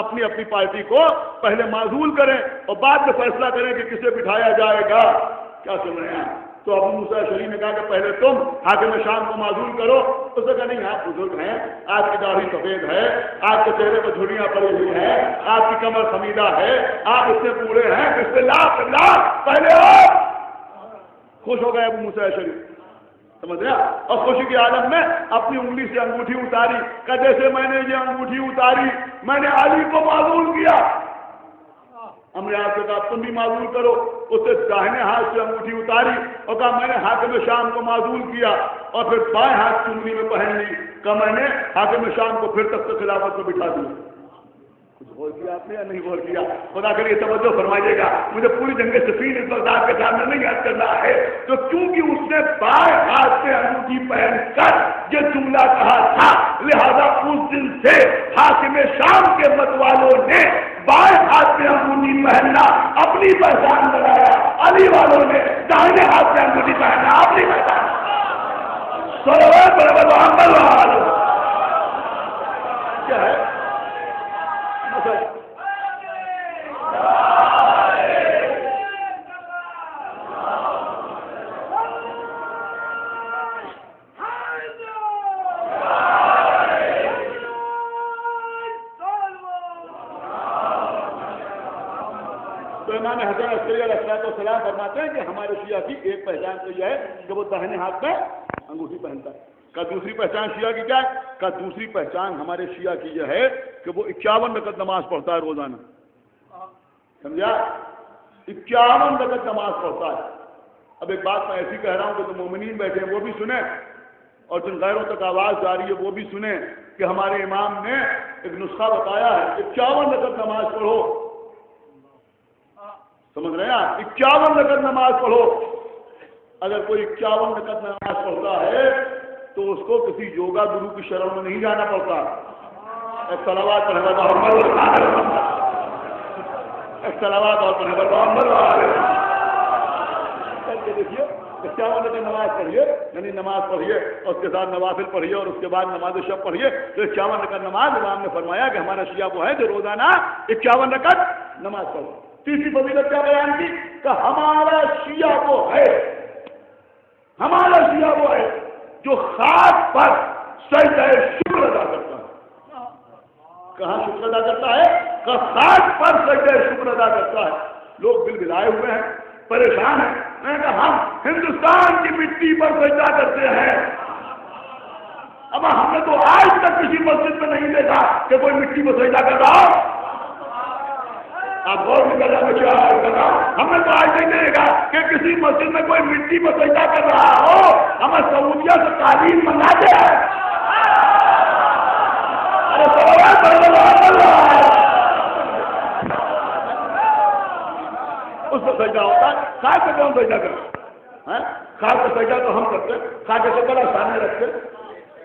اپنی اپنی پارٹی کو پہلے معزول کریں اور بعد میں فیصلہ کریں کہ کسے بٹھایا جائے گا. کیا سن رہے ہیں؟ تو ابو موسیٰ اشعری نے کہا کہ پہلے تم حاکم شام کو معزول کرو. اس نے کہا نہیں, آپ بزرگ ہیں, آپ کی داڑھی سفید ہے, آپ کے چہرے پر جھریاں پڑی ہوئی ہیں, آپ کی کمر خمیدہ ہے, آپ اس سے بوڑھے ہیں, بسم اللہ پہلے آپ. خوش ہو گئے ابو موسیٰ اشعری. سمجھ رہے؟ اور خوشی کے عالم میں اپنی انگلی سے انگوٹھی اتاری کہ جیسے میں نے یہ انگوٹھی اتاری میں نے علی کو معزول کیا. عمرو عاص سے کہا تم بھی معزول کرو. اس سے داہنے ہاتھ سے انگوٹھی اتاری اور کہا میں نے حاکم شام کو معزول کیا, اور پھر بائیں ہاتھ چنگلی میں پہن لی کہ میں نے حاکم شام کو پھر تخت خلافت کو بٹھا دیا. کچھ غور کیا آپ نے یا نہیں غور کیا؟ خدا کے لیے توجہ فرمائیے گا. مجھے پوری جنگ صفین اس وقت آپ کے سامنے نہیں یاد کرنا ہے, تو کیونکہ اس نے بائیں ہاتھ سے انگوٹھی پہن کر یہ جملہ کہا تھا, لہذا اس دن سے حاکم شام کے مت والوں نے بائیں ہاتھ سے انگوٹھی پہننا اپنی پہچان بنایا, علی والوں نے داہنے ہاتھ سے انگوٹھی پہننا اپنی پہچان. کیا ہے امام حسن عسکری علیہ السلام فرماتے ہیں کہ ہمارے شیعہ کی ایک پہچان تو یہ ہے کہ وہ داہنے ہاتھ میں انگوٹھی پہنتا ہے. کا دوسری پہچان شیعہ کی کیا ہے؟ کا دوسری پہچان ہمارے شیعہ کی یہ ہے کہ وہ 51 رکعت نماز پڑھتا ہے روزانہ. سمجھا؟ 51 رکعت نماز پڑھتا ہے. اب ایک بات میں ایسی کہہ رہا ہوں کہ جو مومنین بیٹھے ہیں وہ بھی سنیں اور جن غیروں تک آواز جا رہی ہے وہ بھی سنیں کہ ہمارے امام نے ایک نسخہ بتایا ہے. 51 رکعت نماز پڑھو. سمجھ رہے ہیں؟ 51 رکعت نماز پڑھو. اگر کوئی 51 رکعت نماز پڑھتا ہے تو اس کو کسی یوگا گرو کی شرح میں نہیں جانا پڑتا. صلوات اور دیکھیے 51 رکعت نماز پڑھیے, یعنی نماز پڑھیے اور اس کے ساتھ نوافل پڑھیے اور اس کے بعد نماز شب پڑھیے. تو 51 رکعت نماز امام نے فرمایا کہ ہمارا شیعہ وہ ہے جو روزانہ 51 رکعت نماز پڑھے. تیسری فضیلت کیا بیان کی کہ ہمارا شیعہ وہ ہے, ہمارا شیعہ وہ ہے جو خاک پر سجدہ شکر ادا کرتا ہے. کہاں شکر ادا کرتا ہے؟ کہ خاک پر سجدہ شکر ادا کرتا ہے. لوگ بلبلائے ہوئے ہیں, پریشان ہیں. میں نے کہا ہم ہندوستان کی مٹی پر سجدہ کرتے ہیں. اب ہم نے تو آج تک کسی مسجد میں نہیں دیکھا کہ کوئی مٹی پر سجدہ کر رہا ہو. آپ غور نہیں کر رہا, میں کیا کر رہا ہوں. ہم نے تو آج نہیں دیکھا کہ کسی مسجد میں کوئی مٹی پر سجدہ کر رہا ہو. ہمیں سعودیہ سے تعلیم منگا دیا ہے. اس کو سجدہ ہوتا ہے. خاک پہ کون سجدہ کرتے ہیں؟ خاک پہ سجدہ تو ہم کرتے ہیں، خاک سے بڑا سامنے رکھتے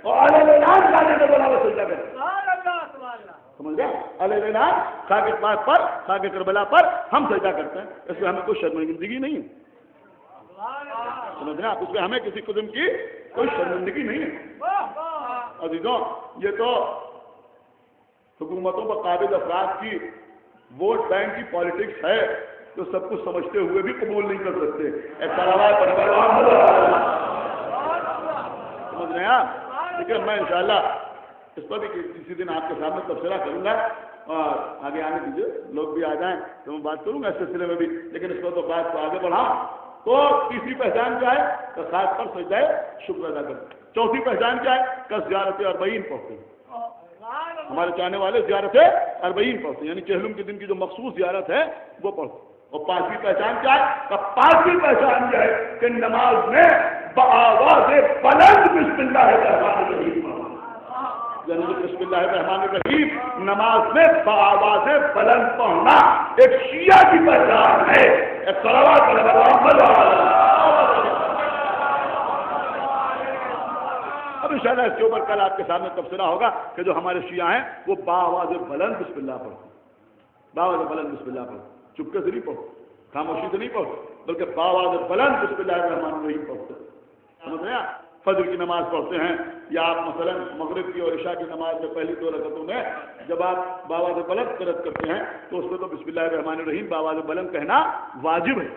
اور اعلان خاک سے بڑا وہ سجدہ کرتے. سمجھ گیا؟ اعلان خاک پاک پر، خاک کربلا پر ہم سجدہ کرتے ہیں. اس میں ہمیں کوئی شرمندگی نہیں ہے. سمجھ رہے آپ؟ اس میں ہمیں کسی قسم کی کوئی شرمندگی نہیں ہے. عزیزوں، یہ تو حکومتوں پر قابض افراد کی ووٹ بینک کی پالیٹکس ہے جو سب کچھ سمجھتے ہوئے بھی قبول نہیں کر سکتے. سمجھ رہے ہیں آپ؟ لیکن میں انشاءاللہ اس پر بھی کسی دن آپ کے سامنے تبصرہ کروں گا اور آگے آنے دیجیے، لوگ بھی آ جائیں تو میں بات کروں گا اس سلسلے میں بھی. لیکن اس پر تو بات کو آگے بڑھاؤں تو تیسری پہچان کیا ہے؟ کہ خاص پر سجدہ شکر ادا کرتے. چوتھی پہچان کیا ہے؟ کہ زیارت اربعین پڑھتے ہیں. ہمارے چاہنے والے زیارت اربعین پڑھتے ہیں، یعنی چہلم کے دن کی جو مخصوص زیارت ہے وہ پڑھتے ہیں. اور پانچویں پہچان کیا ہے؟ کہ پانچویں پہچان کیا ہے؟ کہ نماز میں بآواز بلند بسم اللہ الرحمن الرحیم، یعنی بسم اللہ الرحمن الرحیم نماز میں بآواز بلند پڑھنا ایک شیعہ کی پہچان ہے. ایک صلوات اب انشاءاللہ اس کے اوپر کل آپ کے سامنے تبصرہ ہوگا کہ جو ہمارے شیعہ ہیں وہ بآواز بلند بسم اللہ پڑھتے. بآواز بلند بسم اللہ پڑھتے، چپکے سے نہیں پڑھتے، خاموشی سے نہیں پڑھتے، بلکہ بآواز بلند بسم اللہ الرحمن الرحیم پڑھتے. سمجھ رہے ہیں؟ فجر کی نماز پڑھتے ہیں یا آپ مثلا مغرب کی اور عشاء کی نماز میں پہلی 2 رکعتوں میں جب آپ بآواز بلند قرأت کرتے ہیں تو اس میں تو بسم اللہ الرحمن الرحیم بآواز بلند کہنا واجب ہے.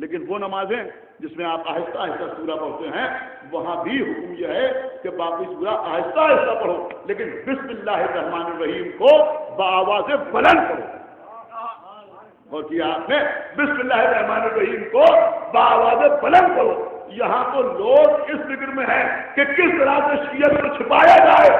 لیکن وہ نمازیں جس میں آپ آہستہ آہستہ سورہ پڑھتے ہیں وہاں بھی حکم یہ ہے کہ باقی سورہ آہستہ آہستہ پڑھو، لیکن بسم اللہ الرحمن الرحیم کو بآواز بلند پڑھو. اور کیا آپ نے بسم اللہ الرحمن الرحیم کو بآواز بلند پڑھو. یہاں تو لوگ اس فکر میں ہیں کہ کس طرح سے شیعت کو چھپایا جائے.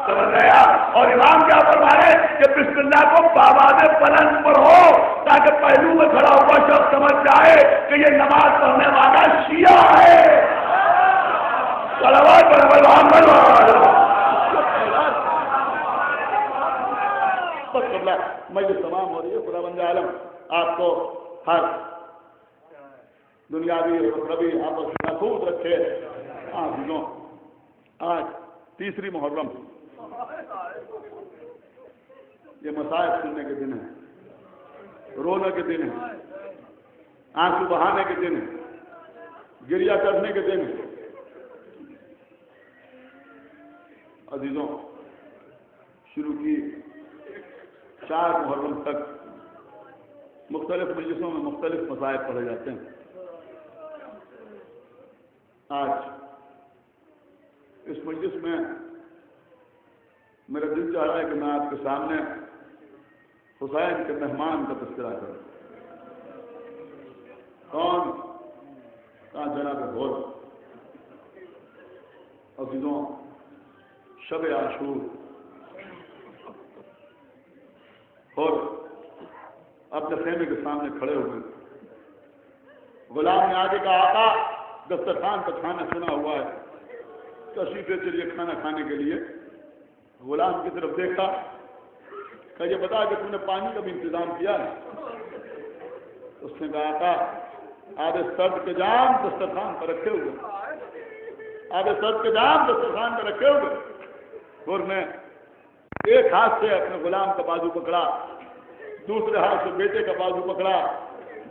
سمجھ رہے آپ؟ اور امام کیا فرما رہے کہ بسم اللہ کو بآواز بلند پڑھو تاکہ پہلو میں کھڑا ہوا شخص سمجھ جائے کہ یہ نماز پڑھنے والا شیعہ ہے. صلوات مجلس تمام ہو رہی ہے. خدا بند عالم آپ کو ہر دنیاوی اور اخروی آپس میں محفوظ رکھے. آج تیسری محرم، یہ مصائب سننے کے دن ہے، رونے کے دن ہے، آنسو بہانے کے دن ہے، گریہ کرنے کے دن ہے. عزیزوں، شروع کی 4 محرم تک مختلف مجلسوں میں مختلف مصائب پڑھے جاتے ہیں. آج اس مجلس میں میرا دل چاہ رہا ہے کہ میں آپ کے سامنے حسین کے مہمان کا تذکرہ کروں. کون؟ جناب غور. عزیزوں، شب عاشور اور اپنے خیمے کے سامنے کھڑے ہوئے. غلام نے آگے کہا آقا دسترخوان کا کھانا سنا ہوا ہے، تشریف لے چلیے کھانا کھانے کے لیے. غلام کی طرف دیکھا کہ یہ بتا کہ تم نے پانی کا بھی انتظام کیا ہے. اس نے کہا آقا آب سرد کے جام دسترخوان پر رکھے ہوئے، آب سرد کے جام دسترخوان پر رکھے ہوئے. اور میں ایک ہاتھ سے اپنے غلام کا بازو پکڑا، دوسرے ہاتھ سے بیٹے کا بازو پکڑا،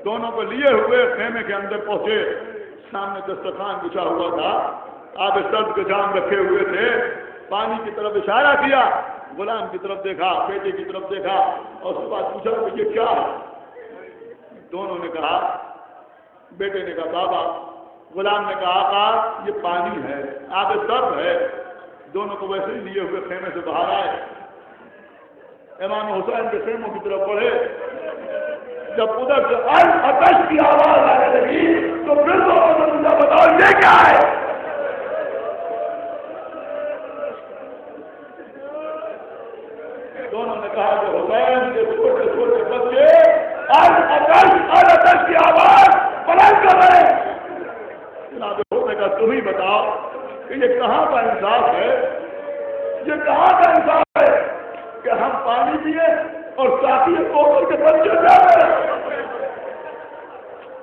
دونوں کو لیے ہوئے خیمے کے اندر پہنچے. سامنے دسترخوان بچھا ہوا تھا، آب سرد کے جام رکھے ہوئے تھے. پانی کی طرف اشارہ کیا، غلام کی طرف دیکھا، بیٹے کی طرف دیکھا اور اس کے بعد پوچھا کہ یہ کیا ہے؟ دونوں نے کہا، بیٹے نے کہا بابا، غلام نے کہا آقا یہ پانی ہے، آب سرد ہے. دونوں کو ویسے ہی لیے ہوئے خیمے سے باہر آئے، امام حسین کے خیموں کی طرف بڑھے. جب ادھر سے آتش کی آواز آنے لگی تو پھر بتاؤ یہ کیا ہے؟ دونوں نے کہا کہ حسین کے چھوٹے چھوٹے بچے آتش کی آواز بلند کر رہے ہیں. جناب ہونے کا تم ہی بتاؤ کہ یہ کہاں کا انصاف ہے؟ یہ کہاں کا انصاف ہے کہ ہم پانی پیے اور ساتھی کے بچے جا رہے ہیں؟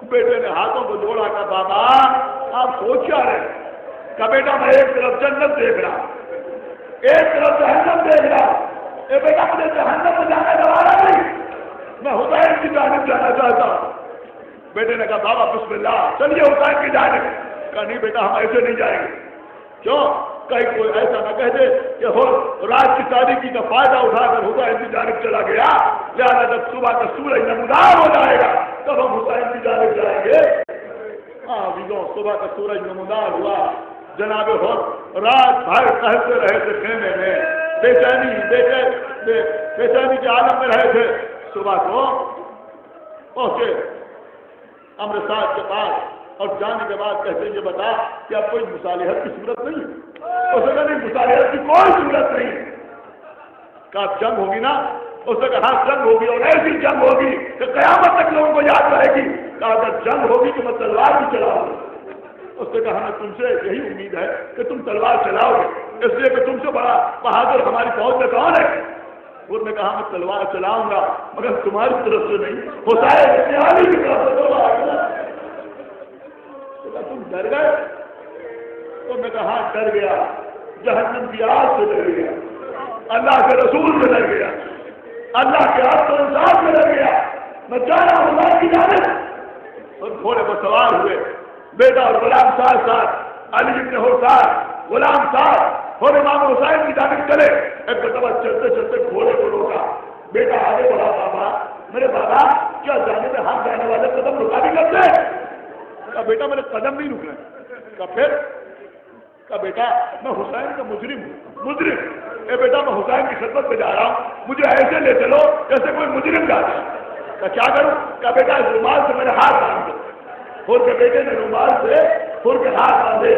بیٹے نے ہاتھوں کو جوڑا کہ بابا آپ سوچ کیا رہے کہ بیٹا میں ایک طرف جنت دیکھ رہا ایک طرف جہنم دیکھ رہا اے بیٹا مجھے جہنم میں جانا گوارا نہیں میں حسین کی جانب جانا چاہتا ہوں بیٹے نے کہا بابا بسم اللہ چلیے حسین کی جانب کہا نہیں بیٹا ہم ایسے نہیں جائیں گے کیوں کہیں کوئی ایسا نہ کہہ دے کہ ہو رات کی تاریخی کا فائدہ اٹھا کر حسین کی جانب چلا گیا لہٰذا جب صبح کا سورج نمودار ہو جائے گا تب ہم حسین کی جانب جائیں گے ہاں صبح کا سورج نمودار ہوا جناب رات بھر ٹہلتے رہے تھے خیمے میں بےچینی کے عالم میں رہے تھے صبح کو پہنچے امرتسر کے پاس اور جانے کے بعد کہتے یہ بتا کہ اب کوئی مصالحت کی صورت نہیں اس نے کہا نہیں مصالحت کی کوئی صورت نہیں کہا جنگ ہوگی نا اس نے کہا جنگ ہوگی اور ایسی جنگ ہوگی کہ قیامت تک لوگوں کو یاد رہے گی کہا اگر جنگ ہوگی تو میں تلوار بھی چلاؤں اس نے کہا ہمیں تم سے یہی امید ہے کہ تم تلوار چلاؤ گے اس لیے کہ تم سے بڑا بہادر ہماری فوج میں کون ہے اس نے کہا میں تلوار چلاؤں گا مگر تمہاری طرف سے نہیں حسین کی طرف سے تلوار تم ڈر گئے تو میں کہا ڈر گیا جہنم کی آگ سے ڈر گیا اللہ کے رسول سے ڈر گیا اللہ کے آپ کو انصاف سے ڈر گیا میں جانا اللہ کی جانب اور گھوڑے پر سوار ہوئے بیٹا اور غلام صاحب ساتھ علی بن حسین غلام صاحب اور امام حسین کی جانب چلے ایک مرتبہ چلتے چلتے گھوڑے کو روکا بیٹا آگے بڑھا بابا میرے بابا کیا جانے میں ہاتھ جانے والے قدم رکا بھی کرتے کہا بیٹا میرے قدم نہیں رک رہے کہا پھر کہا بیٹا میں حسین کا مجرم ہوں مجرم اے بیٹا میں حسین کی خدمت میں جا رہا ہوں مجھے ایسے لے چلو جیسے کوئی مجرم جاتا ہے کہا کیا کروں کہا بیٹا اس رومال سے میرے ہاتھ باندھ دو پھر کے بیٹے نے رومال سے پھر کے ہاتھ باندھے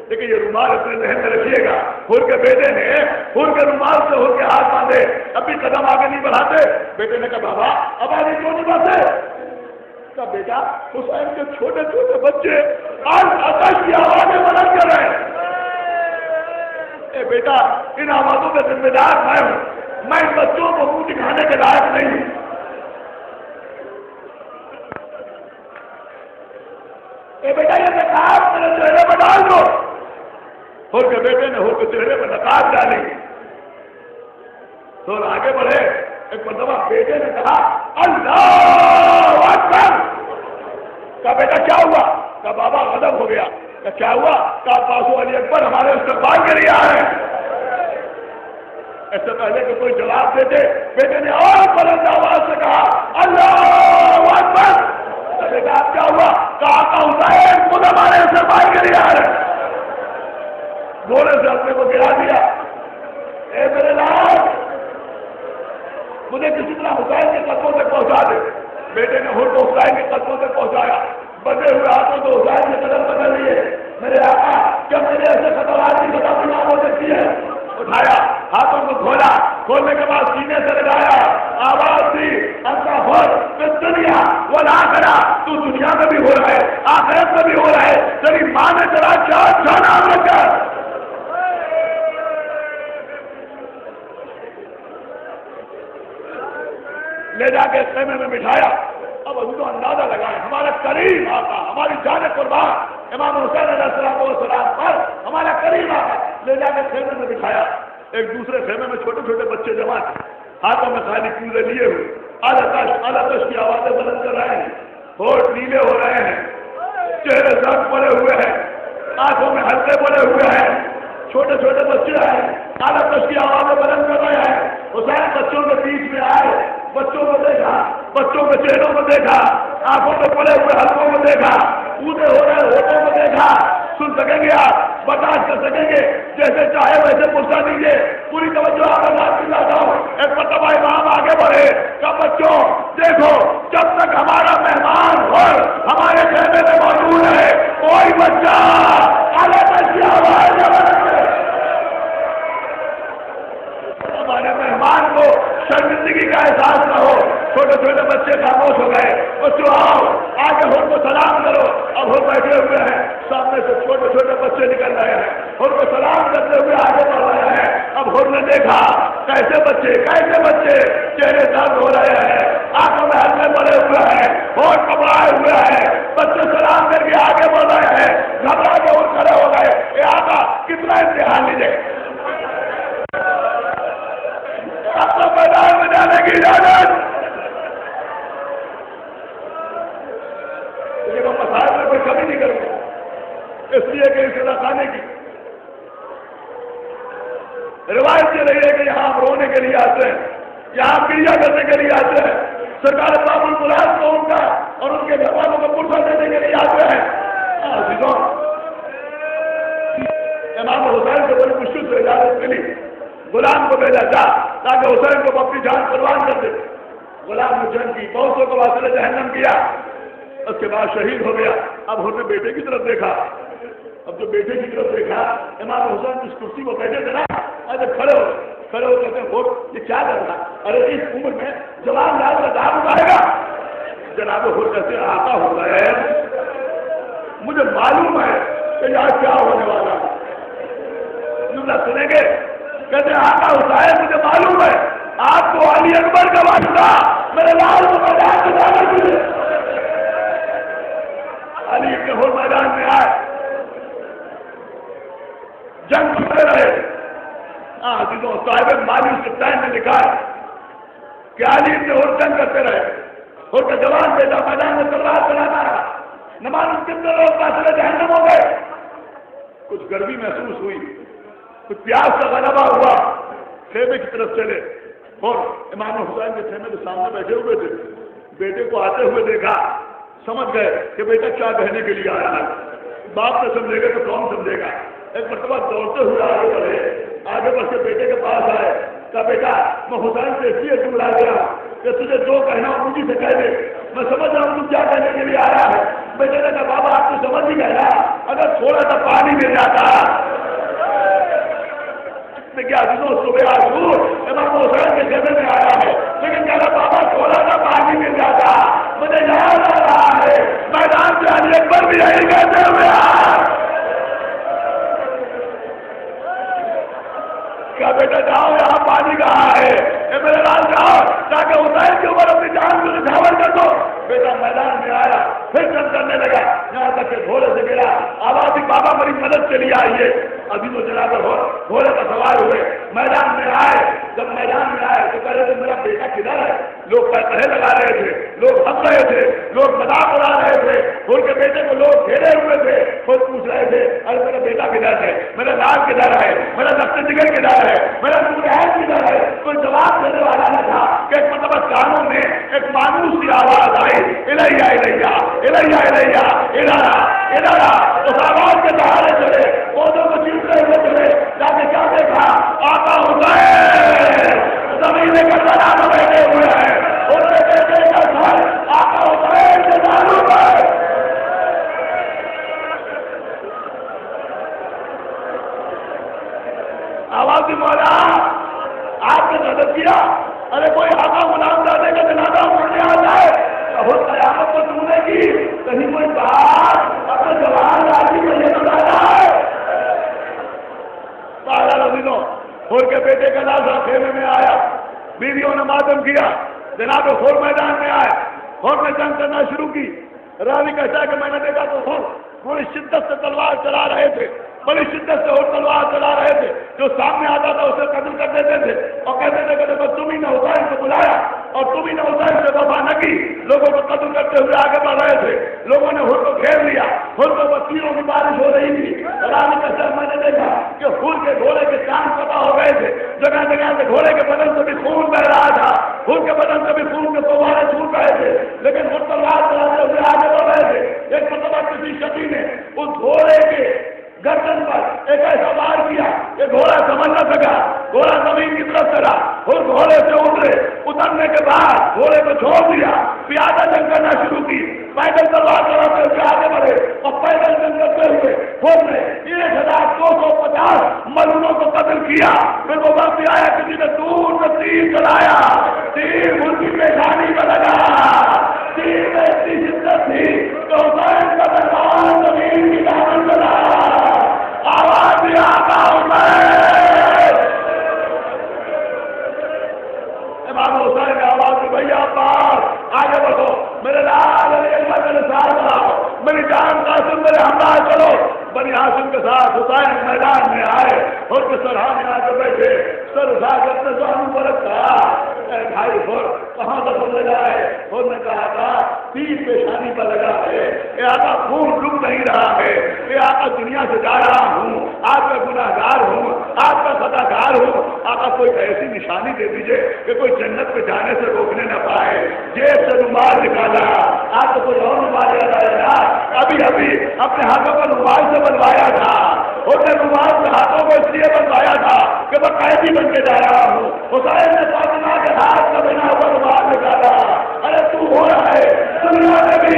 لیکن یہ رومال اپنے ذہن میں رکھیے گا پھر کے بیٹے نے پھر کے رومال سے پھر کے ہاتھ باندھے اب بھی قدم آگے نہیں بڑھاتے بیٹے نے کہا بابا اب آگے کیوں نہیں بڑھتے بیٹا حسین کے چھوٹے چھوٹے بچے آج آتش کی آوازیں بلند کر رہے ہیں اے بیٹا ان آوازوں کا ذمہ دار میں ہوں میں ان بچوں کو منہ دکھانے کے لائق نہیں ہوں اے بیٹا یہ نقاب میرے چہرے پر ڈال دو ہر کے بیٹے نے ہر کے چہرے پر نقاب ڈالی تو آگے بڑھے ایک مرتبہ بیٹے نے کہا اللہ اکبر کہا بیٹا کیا ہوا کہا بابا غضب ہو گیا کہا کیا ہوا کہا بازو علی اکبر ہمارے استقبال کے لیے آ رہے ہیں ایسے پہلے کہ کوئی جواب دیتے بیٹے نے اور بلند آواز سے کہا اللہ اکبر کہا بیٹا آپ کیا ہوا کہا آقا حسین خود ہمارے استقبال کے لیے آ رہے ہیں گھوڑے سے اپنے کو گرا دیا اے میرے لال مجھے کسی طرح حسین کے قدموں تک پہنچا دے بیٹے نے ہر کو حسین کے قدموں تک پہنچایا بندے ہوئے ہاتھوں کو حسین کے قدم بدل لیے میرے آقا کیا میرے ایسے خطرات کی خطا بھی ہو سکتی ہے اٹھایا ہاتھوں کو کھولا کھولنے کے بعد سینے سے لگایا آواز دی اپنا خود دنیا وہ نہ کرا تو دنیا میں بھی ہو رہا ہے آخرت میں بھی ہو رہا ہے تیری ماں نے تیرا اچھا نام رکھا لے جا کے خیمے میں بٹھایا اب ابھی تو اندازہ لگائے ہمارا کریم آقا ہماری جان قربان امام حسین علیہ السلام پر ہمارا کریم آقا لے جا کے خیمے میں بٹھایا ایک دوسرے خیمے میں چھوٹے چھوٹے بچے جمع تھے ہاتھوں میں خالی کیوزے لیے ہوئے آلتش کی آوازیں بلند کر رہے ہیں ہوٹ نیلے ہو رہے ہیں چہرے سرخ پڑے ہوئے ہیں آنکھوں میں ہلکے پڑے ہوئے ہیں چھوٹے چھوٹے بچے آئے آلتش کی آوازیں بلند کر رہے ہیں حسین بچوں کے بیچ میں آئے بچوں کو دیکھا بچوں کے چہروں کو دیکھا آنکھوں میں پڑے ہوئے ہلکوں کو دیکھا اونچے ہو رہے ہوٹوں کو دیکھا سن سکیں گے آپ برداشت کر سکیں گے جیسے چاہے ویسے پوچھا دیجیے پوری توجہ آپ بات کی لاتا ہوں ایک مرتبہ امام آگے بڑھے کہ بچوں دیکھو جب تک ہمارا مہمان ہو ہمارے خیمے میں موجود ہے کوئی بچہ ہمارے مہمان کو شرمندگی کا احساس نہ ہو چھوٹے چھوٹے بچے خاموش ہو گئے بچوں آؤ آگے ہر کو سلام کرو اب ہر بیٹھے ہوئے ہیں سامنے سے چھوٹے چھوٹے بچے نکل رہے ہیں ہر کو سلام کرتے ہوئے آگے بڑھ رہے ہیں اب ہر نے دیکھا کیسے بچے چہرے درد ہو رہے ہیں آنکھوں میں ہلکے پڑے ہوئے ہیں ہوٹ کپڑائے ہوئے ہیں کبھی نہیں کروں گا، اس لیے کہ اس کھانے کی روایت یہ رہی ہے کہ یہاں آپ رونے کے لیے آتے ہیں، یہاں کریا کرنے کے لیے آتے ہیں، سرکار باب المراد کو ان کا اور ان کے گھر والوں کو پرسہ دینے کے لیے آتے ہیں۔ امام حسین سے بڑی مشکل سے اجازت ملی، غلام کو بھیجا جا تاکہ حسین کو اپنی جان قربان کر دے۔ غلام نے جنگ کی، بہتوں کو واصل جہنم کیا، اس کے بعد شہید ہو گیا۔ اب اس نے بیٹے کی طرف دیکھا، اب جو بیٹے کی طرف دیکھا، امام حسین جس کرسی کو بیٹھے تھے نا، جب کھڑے ہو کہتے ہیں یہ کیا کر رہا؟ ارے اس عمر میں جوان لال کا دام اٹھائے گا؟ جناب خود کہتے ہیں آقا ہو گئے، مجھے معلوم ہے کہ یہاں کیا ہونے والا ہے۔ جملہ سنیں گے، کہتے ہیں آقا حسین مجھے معلوم ہے آپ کو علی اکبر کا واسطہ میرے لال کو میدان میں جانا مجھے۔ علی ابن حر میدان میں آئے، جنگ کرتے رہے۔ عزیزوں صاحب مالی سلطان نے لکھا ہے کہ علی ابن حر جنگ کرتے رہے، حر کا جوان بیٹا میدان میں تلوار چلاتا رہا، نہ معلوم کتنے لوگ فاصلے جہنم ہو گئے۔ کچھ گرمی محسوس ہوئی، کچھ پیاس کا غلبہ ہوا، خیمے کی طرف چلے اور امام حسین کے خیمے کے سامنے بیٹھے ہوئے تھے، بیٹے کو آتے ہوئے دیکھا، سمجھ گئے کہ بیٹا کیا کہنے کے لیے آیا ہے، باپ نے سمجھے گا تو کون سمجھے گا۔ ایک مرتبہ دوڑتے ہوئے آگے بڑھے، آگے بڑھ کے بیٹے کے پاس آئے، کہا بیٹا میں حسین سے اس لیے دور آ گیا کہ تجھے جو کہنا مجھے سے کہہ دے، میں سمجھ رہا ہوں تو کیا کہنے کے لیے آیا ہے۔ بیٹے نے کہا بابا آپ کو سمجھ ہی گیا، اگر تھوڑا سا پانی مل جاتا کیا صبح آج امام حسین کے خیمے میں آیا ہے، لیکن کہہ رہا بابا تھوڑا سا پانی مل جاتا، مجھے یاد آ رہا ہے میدان سے علی اکبر بھی یہی کہتے ہوئے کیا بیٹا جاؤ یہاں پانی کہاں ہے، اے میرے لال جاؤ تاکہ حسین کے اوپر اپنی جان کو نچھاور کر دو۔ بیٹا میدان میں آیا، پھر جنگ کرنے لگا، یہاں تک کہ گھوڑے سے گرا، آواز دی بابا میری مدد کے لیے آئیے۔ ابھی تو جناب گھوڑے کا سوار ہوئے، میدان میں آئے، جب میدان میں آئے تو کہہ رہے تھے میرا بیٹا کدھر ہے؟ لوگ کہے لگا رہے تھے، لوگ ہنس رہے تھے، لوگ مذاق اڑا رہے تھے، ان کے بیٹے کو لوگ گھیرے ہوئے تھے، خود پوچھ رہے تھے ارے میرا بیٹا کدھر ہے، میرا لال کدھر ہے، میرا دست جگر کدھر ہے، میرا نورہین کدھر ہے؟ کوئی جواب دینے والا نہ تھا کہ ایک مرتبہ کانوں میں ایک مانوس سی آواز آئی، الیہ الیہ الیہ الیہ ادھر ادھر، اس آواز کے سہارے چلے، پودوں کو چیختے ہوئے چلے، جا کے کیا دیکھا؟ آقا حسین زمین کربلا میں بیٹھے ہوئے ہیں، ان کے بیٹے کا سر آقا حسین کے بالوں پر۔ آواز مولا آپ نے نظر کیا، ارے کوئی آقا غلام زادے کا جنازہ پڑھنے آ جائے، بہت قیامت کو سننے کی کہیں کوئی بات اپنے جوان آدمی کو یہ بتایا ہے۔ خور کے بیٹے کا لاشا خیمے میں آیا، بیویوں نے ماتم کیا، جناب خور میدان میں آئے، خور نے جنگ کرنا شروع کی۔ راوی کہتا ہے کہ میں نے دیکھا تو خور بڑی شدت سے تلوار چلا رہے تھے، بڑی شدت سے اور تلوار چلا رہے تھے، جو سامنے آتا تھا اسے قتل کر دیتے تھے اور کہتے تھے کہ تم ہی نے حسین کو بلایا اور تم ہی نے حسین سے وفا نہ کی، لوگوں کو قتل کرتے ہوئے آگے بڑھ رہے تھے، لوگوں نے خود کو گھیر لیا، خود کو تیروں کی بارش ہو رہی تھی۔ راوی کہتا ہے میں نے دیکھا کہ خود کے گھوڑے کے کان پتہ ہو گئے تھے، جگہ جگہ سے گھوڑے کے بدن سے بھی خون بہ رہا تھا، خود کے بدن سے بھی خون کے فوارے چھوٹ رہے تھے، لیکن خود تلوار چلاتے ہوئے آگے بڑھ رہے تھے۔ ایک مرتبہ کسی شخص نے اس گھوڑے کے گردن پر ایک ایسا وار کیا کہ گھوڑا سمجھ نہ سکا، گھوڑا زمین کی طرف چلا، اور گھوڑے سے اترے، اترنے کے بعد گھوڑے کو چھوڑ دیا، پیادہ جنگ کرنا شروع کی، پیدل تلوار چلاتے ہوئے آگے بڑھے اور پیدل جنگ کرتے ہوئے خود نے 1250 ملونوں کو قتل کیا۔ پھر وہ وقت آیا کسی نے دور سے تیر چلایا، تیر ان کی پیشانی میں لگا، تیر میں اتنی شدت تھی کہ حسین کا دربار زمین کی دامن چلا، آواز دیا آقا حسین۔ امام حسین نے آواز دی بھیا پار آگے بڑھو، میرے لال علی اکبر میرے ساتھ بڑھاؤ، میری جان قاسم میرے ہمراہ چلو۔ بنی ہاشم کے ساتھ حسین میدان میں آئے اور کے سرحانے آ کے بیٹھے، سر اٹھا کے اپنے زانوں پر رکھا، اے بھائی کہاں دخل لگا ہے؟ اور نے کہا تھا تیر پیشانی پر لگا ہے، اے آقا خون رک نہیں رہا ہے، اے آقا دنیا سے جا رہا ہوں، آپ کا گناہ گار ہوں، آپ کا خطا کار ہوں، آقا کوئی ایسی نشانی دے دیجئے کہ کوئی جنت پہ جانے سے روکنے نہ پائے۔ جیب سے رومال نکالا، آپ کو کوئی اور رومال یاد آیا؟ ابھی اپنے ہاتھوں پر رومال سے بنوایا تھا، اس نے رومال سے ہاتھوں کو اس لیے بنوایا تھا کہ میں قیدی بن کے جا رہا ہوں۔ حسین نے فاطمہ کے ہاتھ کا بنا ہوا رومال نکالا، ارے تو ہو رہا ہے دنیا میں بھی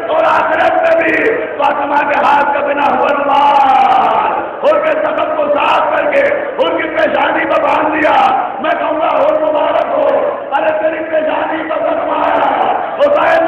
اور آخرت میں بھی فاطمہ کے ہاتھ کا بنا ہوا رومال ان کے سبب کو صاف کر کے ان کی پیشانی پر باندھ دیا۔ میں کہوں گا اور مبارک ہو، ارے تیری پیشانی پر بنوایا حسین